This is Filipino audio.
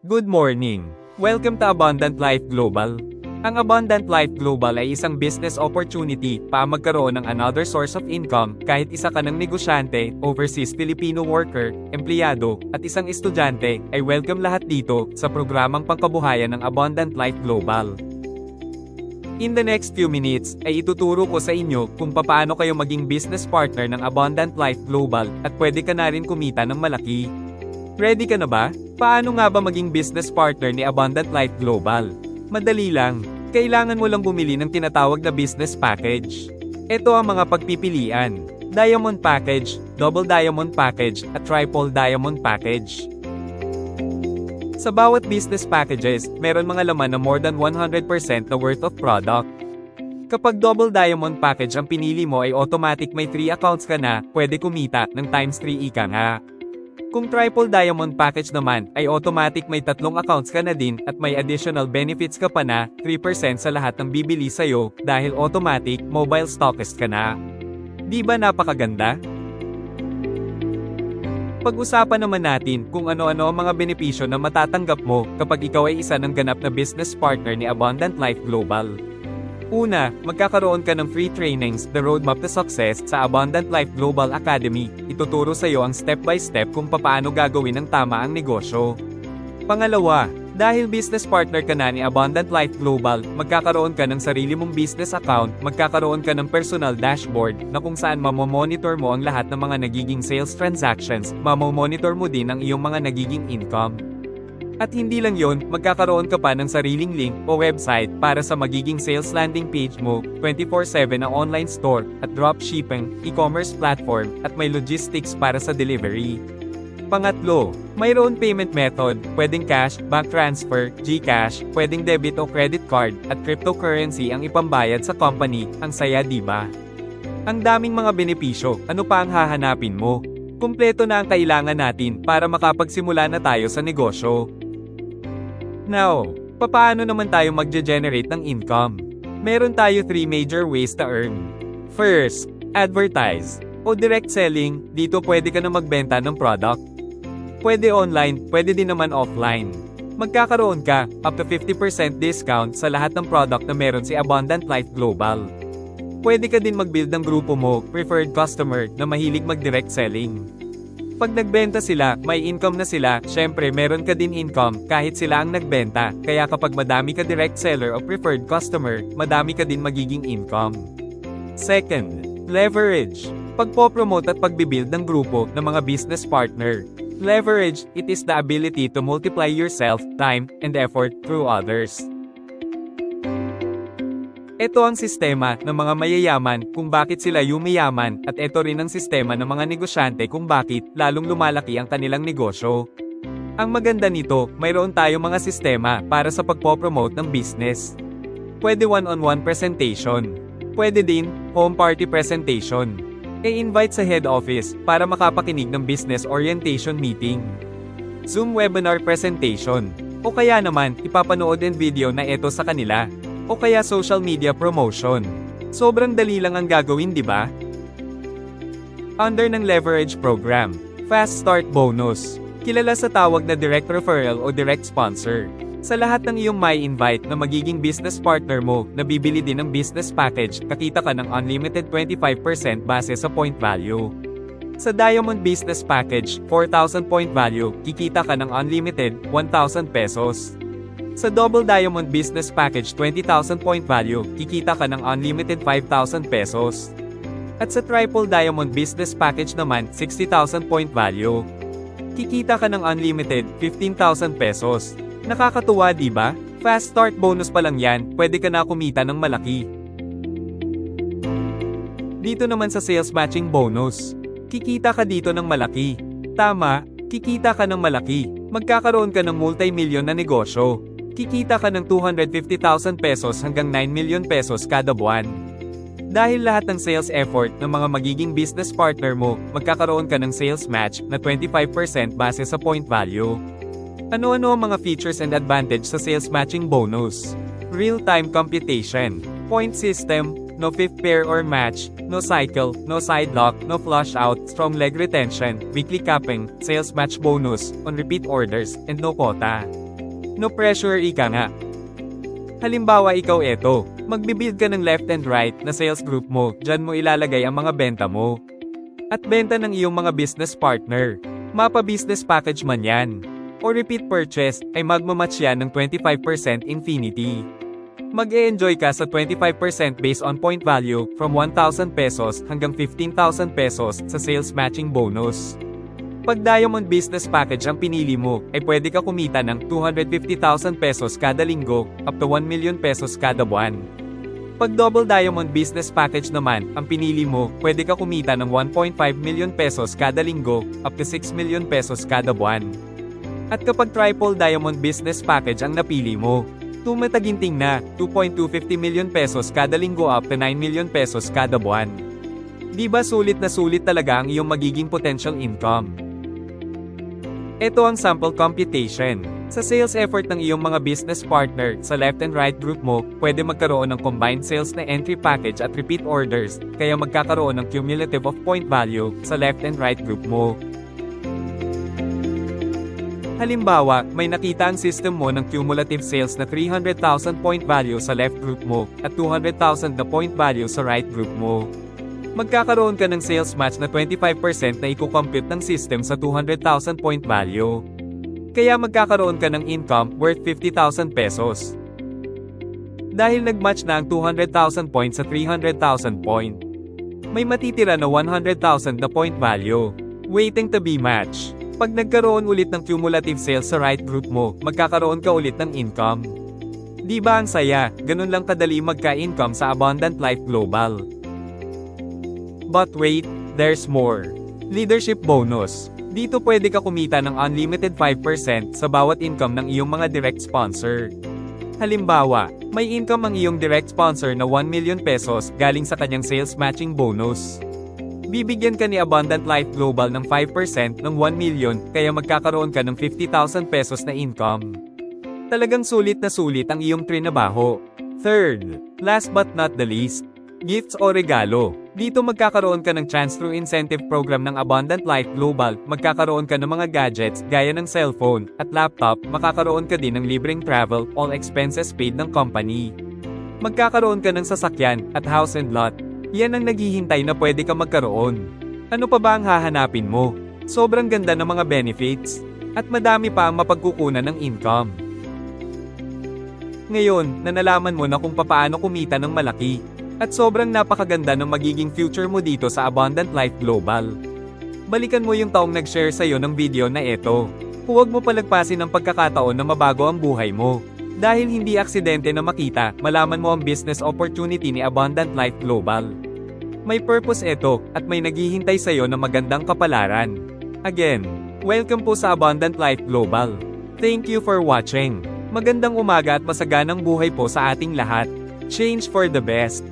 Good morning! Welcome to Abundant Life Global. Ang Abundant Life Global ay isang business opportunity para magkaroon ng another source of income kahit isa ka ng negosyante, overseas Filipino worker, empleyado, at isang estudyante, ay welcome lahat dito sa programang pangkabuhayan ng Abundant Life Global. In the next few minutes, ay ituturo ko sa inyo kung paano kayo maging business partner ng Abundant Life Global at pwede ka na rin kumita ng malaki. Ready ka na ba? Paano nga ba maging business partner ni Abundant Life Global? Madali lang. Kailangan mo lang bumili ng tinatawag na business package. Ito ang mga pagpipilian: Diamond Package, Double Diamond Package, at Triple Diamond Package. Sa bawat business packages, meron mga laman na more than 100% na worth of product. Kapag Double Diamond Package ang pinili mo ay automatic may 3 accounts ka na, pwede kumita ng times 3 ika nga. Kung Triple Diamond Package naman, ay automatic may 3 accounts ka na din at may additional benefits ka pa na 3% sa lahat ng bibili sa'yo dahil automatic mobile stockist ka na. Di ba napakaganda? Pag-usapan naman natin kung ano-ano ang mga benepisyo na matatanggap mo kapag ikaw ay isa ng ganap na business partner ni Abundant Life Global. Una, magkakaroon ka ng free trainings, The Roadmap to Success, sa Abundant Life Global Academy. Ituturo sa iyo ang step-by-step kung paano gagawin ng tama ang negosyo. Pangalawa, dahil business partner ka na ni Abundant Life Global, magkakaroon ka ng sarili mong business account, magkakaroon ka ng personal dashboard, na kung saan mamomonitor mo ang lahat ng mga nagiging sales transactions, mamomonitor mo din ang iyong mga nagiging income. At hindi lang yon, magkakaroon ka pa ng sariling link o website para sa magiging sales landing page mo, 24/7 na online store, at dropshipping, e-commerce platform, at may logistics para sa delivery. Pangatlo, mayroon payment method, pwedeng cash, bank transfer, GCash, pwedeng debit o credit card, at cryptocurrency ang ipambayad sa company. Ang saya, di ba? Ang daming mga benepisyo, ano pa ang hahanapin mo? Kumpleto na ang kailangan natin para makapagsimula na tayo sa negosyo. Now, paano naman tayo magge-generate ng income? Meron tayo 3 major ways to earn. First, advertise o direct selling. Dito pwede ka na magbenta ng product. Pwede online, pwede din naman offline. Magkakaroon ka up to 50% discount sa lahat ng product na meron si Abundant Life Global. Pwede ka din mag-build ng grupo mo, preferred customer, na mahilig mag-direct selling. Pag nagbenta sila, may income na sila, syempre meron ka din income kahit sila ang nagbenta, kaya kapag madami ka direct seller o preferred customer, madami ka din magiging income. Second, leverage. Pagpo-promote at pagbibuild ng grupo ng mga business partner. Leverage, it is the ability to multiply yourself, time, and effort through others. Ito ang sistema ng mga mayayaman kung bakit sila yumayaman, at ito rin ang sistema ng mga negosyante kung bakit lalong lumalaki ang kanilang negosyo. Ang maganda nito, mayroon tayong mga sistema para sa pagpopromote ng business. Pwede one-on-one presentation. Pwede din home party presentation. I-invite sa head office para makapakinig ng business orientation meeting. Zoom webinar presentation. O kaya naman, ipapanood ng video na ito sa kanila. O kaya social media promotion. Sobrang dali lang ang gagawin, di ba? Under ng leverage program, fast start bonus. Kilala sa tawag na direct referral o direct sponsor. Sa lahat ng iyong may invite na magiging business partner mo, na bibili din ng business package, kakita ka ng unlimited 25% base sa point value. Sa Diamond Business Package, 4,000 point value, kikita ka ng unlimited 1,000 pesos. Sa Double Diamond Business Package 20,000 point value, kikita ka ng unlimited 5,000 pesos. At sa Triple Diamond Business Package naman, 60,000 point value, kikita ka ng unlimited 15,000 pesos. Nakakatuwa, di ba? Fast start bonus pa lang yan, pwede ka na kumita ng malaki. Dito naman sa sales matching bonus, kikita ka dito ng malaki. Tama, kikita ka ng malaki. Magkakaroon ka ng multi-million na negosyo. Kikita ka ng 250,000 pesos hanggang 9 million pesos kada buwan. Dahil lahat ng sales effort ng mga magiging business partner mo, magkakaroon ka ng sales match na 25% base sa point value. Ano-ano ang mga features and advantage sa sales matching bonus? Real-time computation, point system, no fifth pair or match, no cycle, no side lock, no flush out, strong leg retention, weekly capping, sales match bonus, on repeat orders, and no quota. No pressure ika nga. Halimbawa ikaw eto, magbibuild ka ng left and right na sales group mo, dyan mo ilalagay ang mga benta mo. At benta ng iyong mga business partner. Mapa business package man yan. O repeat purchase, ay magmamatch yan ng 25% infinity. Mag-e-enjoy ka sa 25% based on point value from 1,000 pesos hanggang 15,000 pesos sa sales matching bonus. Pag Diamond Business Package ang pinili mo, ay pwede ka kumita ng 250,000 pesos kada linggo, up to 1 million pesos kada buwan. Pag Double Diamond Business Package naman, ang pinili mo, pwede ka kumita ng 1.5 million pesos kada linggo, up to 6 million pesos kada buwan. At kapag Triple Diamond Business Package ang napili mo, tumataginting na, 2.250 million pesos kada linggo up to 9 million pesos kada buwan. Di ba sulit na sulit talaga ang iyong magiging potential income? Ito ang sample computation. Sa sales effort ng iyong mga business partner, sa left and right group mo, pwede magkaroon ng combined sales na entry package at repeat orders, kaya magkakaroon ng cumulative of point value sa left and right group mo. Halimbawa, may nakita ang system mo ng cumulative sales na 300,000 point value sa left group mo, at 200,000 na point value sa right group mo. Magkakaroon ka ng sales match na 25% na i-compute ng system sa 200,000 point value. Kaya magkakaroon ka ng income worth 50,000 pesos. Dahil nag-match na ang 200,000 point sa 300,000 point, may matitira na 100,000 na point value, waiting to be matched. Pag nagkaroon ulit ng cumulative sales sa right group mo, magkakaroon ka ulit ng income. Di ba ang saya? Ganun lang kadali magka-income sa Abundant Life Global. But wait, there's more. Leadership bonus. Dito pwede ka kumita ng unlimited 5% sa bawat income ng iyong mga direct sponsor. Halimbawa, may income ang iyong direct sponsor na 1 million pesos galing sa kanyang sales matching bonus. Bibigyan ka ni Abundant Life Global ng 5% ng 1 million, kaya magkakaroon ka ng 50,000 pesos na income. Talagang sulit na sulit ang iyong trinabaho. Third, last but not the least, gifts o regalo. Dito magkakaroon ka ng chance through incentive program ng Abundant Life Global, magkakaroon ka ng mga gadgets gaya ng cellphone at laptop, makakaroon ka din ng libreng travel, all expenses paid ng company. Magkakaroon ka ng sasakyan at house and lot. Yan ang naghihintay na pwede ka magkaroon. Ano pa ba ang hahanapin mo? Sobrang ganda ng mga benefits, at madami pa ang mapagkukunan ng income. Ngayon, nalaman mo na kung papaano kumita ng malaki. At sobrang napakaganda ng magiging future mo dito sa Abundant Life Global. Balikan mo yung taong nag-share sa'yo ng video na ito. Huwag mo palagpasin ang pagkakataon na mabago ang buhay mo. Dahil hindi aksidente na makita, malaman mo ang business opportunity ni Abundant Life Global. May purpose ito, at may naghihintay sa'yo na magandang kapalaran. Again, welcome po sa Abundant Life Global. Thank you for watching. Magandang umaga at masaganang buhay po sa ating lahat. Change for the best.